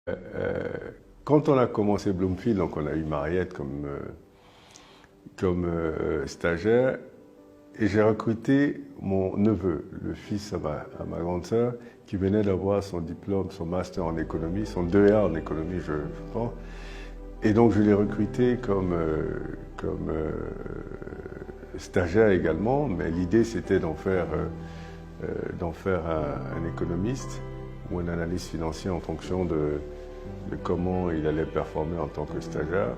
Euh, Quand on a commencé Bloomfield, donc on a eu Mariette comme stagiaire, et j'ai recruté mon neveu, le fils à ma grande sœur, qui venait d'avoir son diplôme, son master en économie, son 2A en économie, je pense. Et donc je l'ai recruté comme stagiaire également, mais l'idée c'était d'en faire un économiste ou un analyste financier en fonction de comment il allait performer en tant que stagiaire.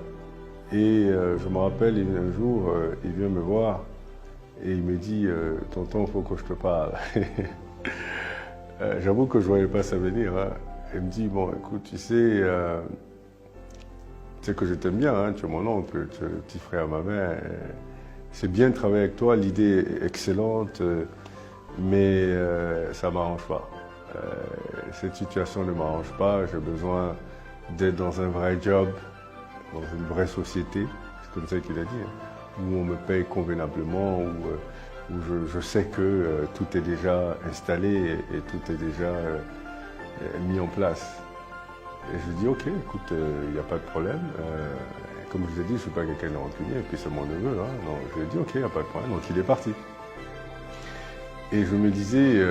Et je me rappelle, un jour, il vient me voir et il me dit « Tonton, il faut que je te parle. » J'avoue que je ne voyais pas ça venir. Hein. Il me dit « Bon, écoute, tu sais que je t'aime bien, hein, tu es mon oncle, tu es le petit frère à ma mère. C'est bien de travailler avec toi, l'idée est excellente, mais ça ne m'arrange pas. Cette situation ne m'arrange pas, j'ai besoin d'être dans un vrai job, dans une vraie société, c'est comme ça qu'il a dit, hein, où on me paye convenablement, où je sais que tout est déjà installé et tout est déjà mis en place. Et je lui dis, ok, écoute, il n'y a pas de problème. Comme je vous ai dit, je ne suis pas quelqu'un de rancunier, et puis c'est mon neveu. Hein, donc je lui ai dit, ok, il n'y a pas de problème. Donc il est parti. Et je me disais,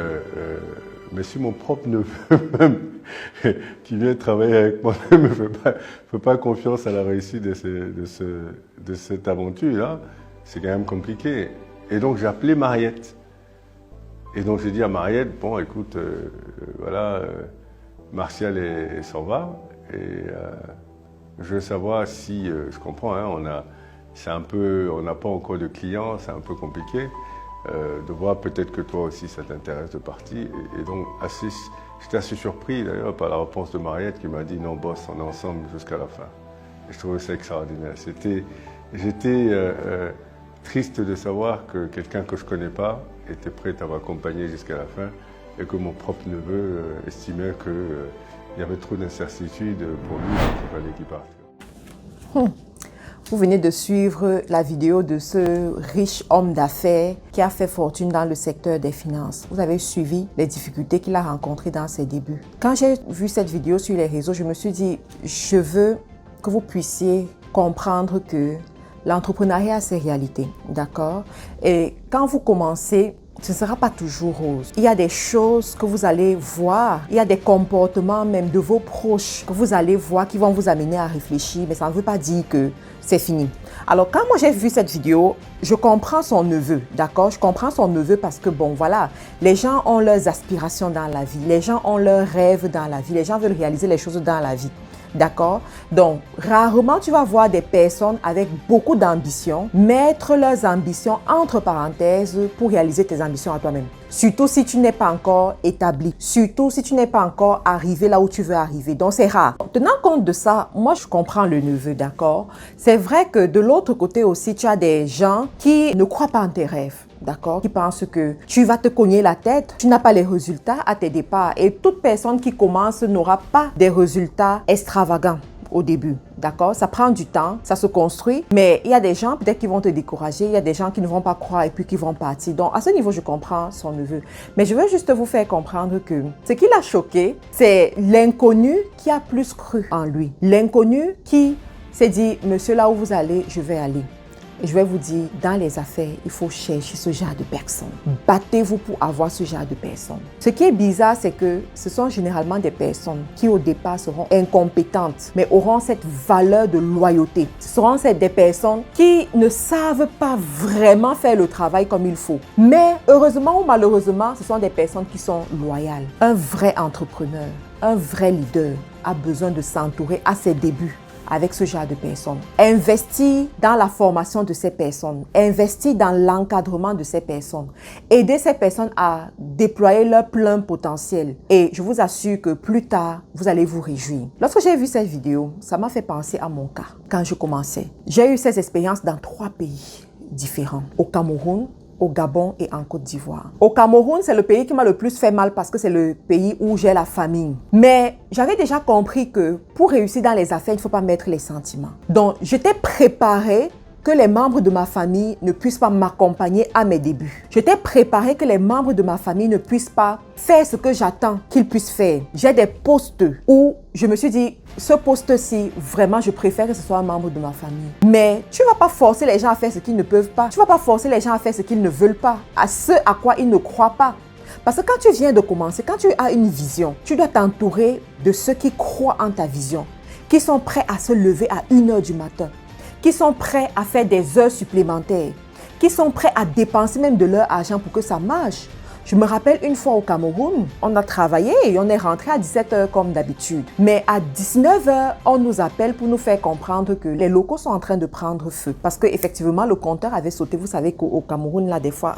mais si mon propre neveu même, qui vient travailler avec moi, ne me fait pas confiance à la réussite de cette aventure-là, c'est quand même compliqué. Et donc j'ai appelé Mariette. Et donc j'ai dit à Mariette, bon écoute, voilà, Martial s'en va. Et je veux savoir si, je comprends, hein, on n'a pas encore de clients, c'est un peu compliqué. De voir peut-être que toi aussi ça t'intéresse de partir. Et donc j'étais assez surpris d'ailleurs par la réponse de Mariette qui m'a dit non boss, on est ensemble jusqu'à la fin. Et je trouvais ça extraordinaire. J'étais triste de savoir que quelqu'un que je ne connais pas était prêt à m'accompagner jusqu'à la fin et que mon propre neveu estimait qu'il y avait trop d'incertitudes pour lui, donc il fallait qu'il parte. Vous venez de suivre la vidéo de ce riche homme d'affaires qui a fait fortune dans le secteur des finances. Vous avez suivi les difficultés qu'il a rencontrées dans ses débuts. Quand j'ai vu cette vidéo sur les réseaux, je me suis dit, je veux que vous puissiez comprendre que l'entrepreneuriat a ses réalités, d'accord? Et quand vous commencez, ce ne sera pas toujours rose. Il y a des choses que vous allez voir, il y a des comportements même de vos proches que vous allez voir qui vont vous amener à réfléchir, mais ça ne veut pas dire que c'est fini. Alors quand moi j'ai vu cette vidéo, je comprends son neveu, d'accord? Je comprends son neveu parce que bon voilà, les gens ont leurs aspirations dans la vie, les gens ont leurs rêves dans la vie, les gens veulent réaliser les choses dans la vie. D'accord? Donc, rarement tu vas voir des personnes avec beaucoup d'ambition mettre leurs ambitions entre parenthèses pour réaliser tes ambitions à toi-même. Surtout si tu n'es pas encore établi. Surtout si tu n'es pas encore arrivé là où tu veux arriver. Donc, c'est rare. Tenant compte de ça, moi, je comprends le neveu, d'accord? C'est vrai que de l'autre côté aussi, tu as des gens qui ne croient pas en tes rêves. D'accord? Qui pensent que tu vas te cogner la tête, tu n'as pas les résultats à tes départs. Et toute personne qui commence n'aura pas des résultats extravagants au début. D'accord? Ça prend du temps, ça se construit, mais il y a des gens peut-être qui vont te décourager, il y a des gens qui ne vont pas croire et puis qui vont partir. Donc, à ce niveau, je comprends son neveu. Mais je veux juste vous faire comprendre que ce qui l'a choqué, c'est l'inconnu qui a plus cru en lui. L'inconnu qui s'est dit, monsieur, là où vous allez, je vais aller. Et je vais vous dire, dans les affaires, il faut chercher ce genre de personnes. Battez-vous pour avoir ce genre de personnes. Ce qui est bizarre, c'est que ce sont généralement des personnes qui au départ seront incompétentes, mais auront cette valeur de loyauté. Ce seront des personnes qui ne savent pas vraiment faire le travail comme il faut. Mais heureusement ou malheureusement, ce sont des personnes qui sont loyales. Un vrai entrepreneur, un vrai leader a besoin de s'entourer à ses débuts avec ce genre de personnes. Investir dans la formation de ces personnes, investir dans l'encadrement de ces personnes, aider ces personnes à déployer leur plein potentiel. Et je vous assure que plus tard, vous allez vous réjouir. Lorsque j'ai vu cette vidéo, ça m'a fait penser à mon cas. Quand je commençais, j'ai eu ces expériences dans 3 pays différents. Au Cameroun, au Gabon et en Côte d'Ivoire. Au Cameroun, c'est le pays qui m'a le plus fait mal parce que c'est le pays où j'ai la famine. Mais j'avais déjà compris que pour réussir dans les affaires, il ne faut pas mettre les sentiments. Donc, j'étais préparée que les membres de ma famille ne puissent pas m'accompagner à mes débuts. J'étais préparée que les membres de ma famille ne puissent pas faire ce que j'attends qu'ils puissent faire. J'ai des postes où je me suis dit, ce poste-ci, vraiment, je préfère que ce soit un membre de ma famille. Mais tu ne vas pas forcer les gens à faire ce qu'ils ne peuvent pas. Tu ne vas pas forcer les gens à faire ce qu'ils ne veulent pas, à ce à quoi ils ne croient pas. Parce que quand tu viens de commencer, quand tu as une vision, tu dois t'entourer de ceux qui croient en ta vision, qui sont prêts à se lever à 1h du matin, qui sont prêts à faire des heures supplémentaires, qui sont prêts à dépenser même de leur argent pour que ça marche. Je me rappelle une fois au Cameroun, on a travaillé et on est rentré à 17h comme d'habitude. Mais à 19h, on nous appelle pour nous faire comprendre que les locaux sont en train de prendre feu. Parce qu'effectivement, le compteur avait sauté. Vous savez qu'au Cameroun, là, des fois,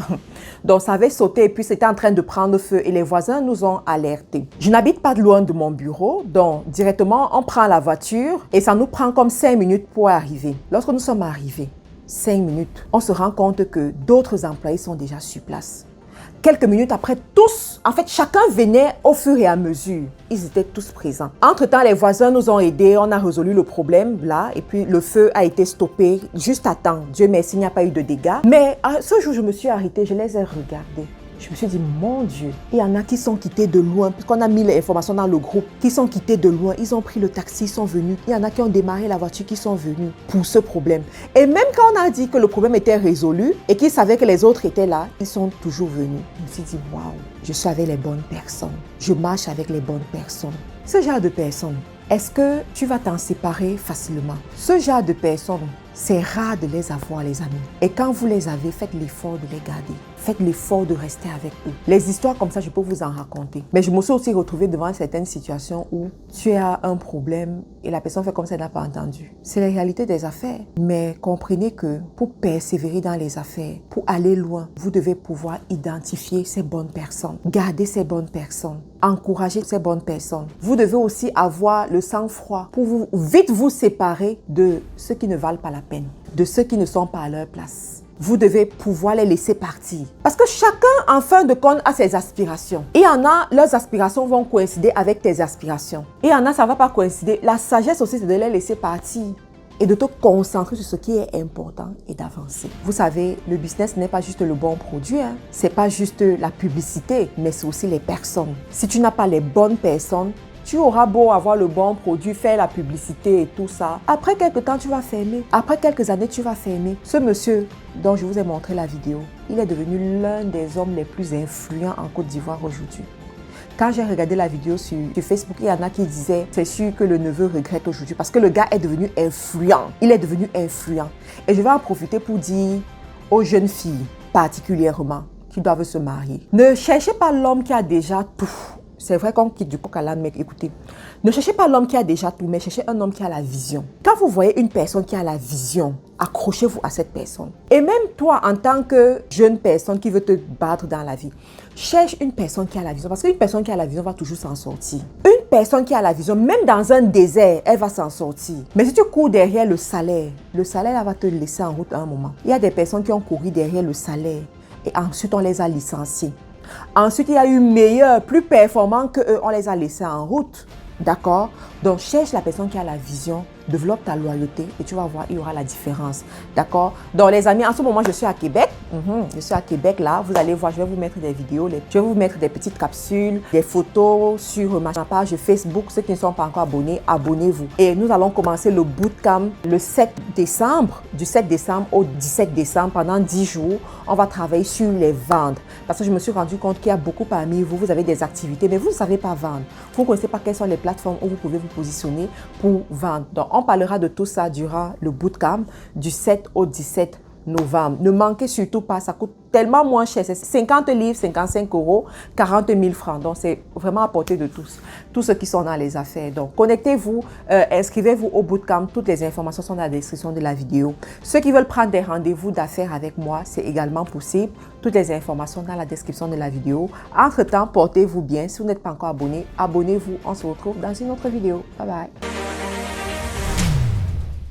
donc ça avait sauté et puis c'était en train de prendre feu et les voisins nous ont alertés. Je n'habite pas loin de mon bureau, donc directement, on prend la voiture et ça nous prend comme 5 minutes pour arriver. Lorsque nous sommes arrivés, 5 minutes, on se rend compte que d'autres employés sont déjà sur place. Quelques minutes après, tous, en fait, chacun venait au fur et à mesure. Ils étaient tous présents. Entre-temps, les voisins nous ont aidés, on a résolu le problème là, et puis le feu a été stoppé juste à temps. Dieu merci, il n'y a pas eu de dégâts. Mais ce jour, je me suis arrêtée, je les ai regardés. Je me suis dit, mon Dieu, il y en a qui sont quittés de loin, puisqu'on a mis les informations dans le groupe, qui sont quittés de loin, ils ont pris le taxi, ils sont venus. Il y en a qui ont démarré la voiture, qui sont venus pour ce problème. Et même quand on a dit que le problème était résolu et qu'ils savaient que les autres étaient là, ils sont toujours venus. Je me suis dit, waouh, je suis avec les bonnes personnes. Je marche avec les bonnes personnes. Ce genre de personnes, est-ce que tu vas t'en séparer facilement? Ce genre de personnes, c'est rare de les avoir, les amis. Et quand vous les avez, faites l'effort de les garder. Faites l'effort de rester avec eux. Les histoires comme ça, je peux vous en raconter. Mais je me suis aussi retrouvée devant certaines situations où tu as un problème et la personne fait comme si elle n'a pas entendu. C'est la réalité des affaires. Mais comprenez que pour persévérer dans les affaires, pour aller loin, vous devez pouvoir identifier ces bonnes personnes, garder ces bonnes personnes, encourager ces bonnes personnes. Vous devez aussi avoir le sang-froid pour vite vous séparer de ceux qui ne valent pas la peine, de ceux qui ne sont pas à leur place. Vous devez pouvoir les laisser partir. Parce que chacun, en fin de compte, a ses aspirations. Et il y en a, leurs aspirations vont coïncider avec tes aspirations. Et il y en a, ça ne va pas coïncider. La sagesse aussi, c'est de les laisser partir et de te concentrer sur ce qui est important et d'avancer. Vous savez, le business n'est pas juste le bon produit, hein. Ce n'est pas juste la publicité, mais c'est aussi les personnes. Si tu n'as pas les bonnes personnes, tu auras beau avoir le bon produit, faire la publicité et tout ça. Après quelques temps, tu vas fermer. Après quelques années, tu vas fermer. Ce monsieur dont je vous ai montré la vidéo, il est devenu l'un des hommes les plus influents en Côte d'Ivoire aujourd'hui. Quand j'ai regardé la vidéo sur Facebook, il y en a qui disaient, c'est sûr que le neveu regrette aujourd'hui parce que le gars est devenu influent. Il est devenu influent. Et je vais en profiter pour dire aux jeunes filles, particulièrement, qui doivent se marier, ne cherchez pas l'homme qui a déjà tout. C'est vrai qu'on quitte du coq à l'âne, mais écoutez, ne cherchez pas l'homme qui a déjà tout, mais cherchez un homme qui a la vision. Quand vous voyez une personne qui a la vision, accrochez-vous à cette personne. Et même toi, en tant que jeune personne qui veut te battre dans la vie, cherche une personne qui a la vision, parce qu'une personne qui a la vision va toujours s'en sortir. Une personne qui a la vision, même dans un désert, elle va s'en sortir. Mais si tu cours derrière le salaire là, va te laisser en route à un moment. Il y a des personnes qui ont couru derrière le salaire et ensuite on les a licenciés. Ensuite, il y a eu meilleur, plus performant qu'eux, on les a laissés en route. D'accord? Donc, cherche la personne qui a la vision, développe ta loyauté et tu vas voir, il y aura la différence. D'accord? Donc, les amis, en ce moment, je suis à Québec. Je suis à Québec, là. Vous allez voir, je vais vous mettre des vidéos, je vais vous mettre des petites capsules, des photos sur ma page Facebook. Ceux qui ne sont pas encore abonnés, abonnez-vous. Et nous allons commencer le bootcamp le 7 décembre. Du 7 décembre au 17 décembre, pendant 10 jours, on va travailler sur les ventes. Parce que je me suis rendu compte qu'il y a beaucoup parmi vous, vous avez des activités, mais vous ne savez pas vendre. Vous ne connaissez pas quelles sont les plateformes où vous pouvez vous positionner pour vendre. Donc, on parlera de tout ça durant le bootcamp du 7 au 17 novembre. Ne manquez surtout pas, ça coûte tellement moins cher. C'est 50 livres, 55 €, 40 000 francs. Donc, c'est vraiment à portée de tous ceux qui sont dans les affaires. Donc, connectez-vous, inscrivez-vous au bootcamp. Toutes les informations sont dans la description de la vidéo. Ceux qui veulent prendre des rendez-vous d'affaires avec moi, c'est également possible. Toutes les informations dans la description de la vidéo. Entre-temps, portez-vous bien. Si vous n'êtes pas encore abonné, abonnez-vous. On se retrouve dans une autre vidéo. Bye bye.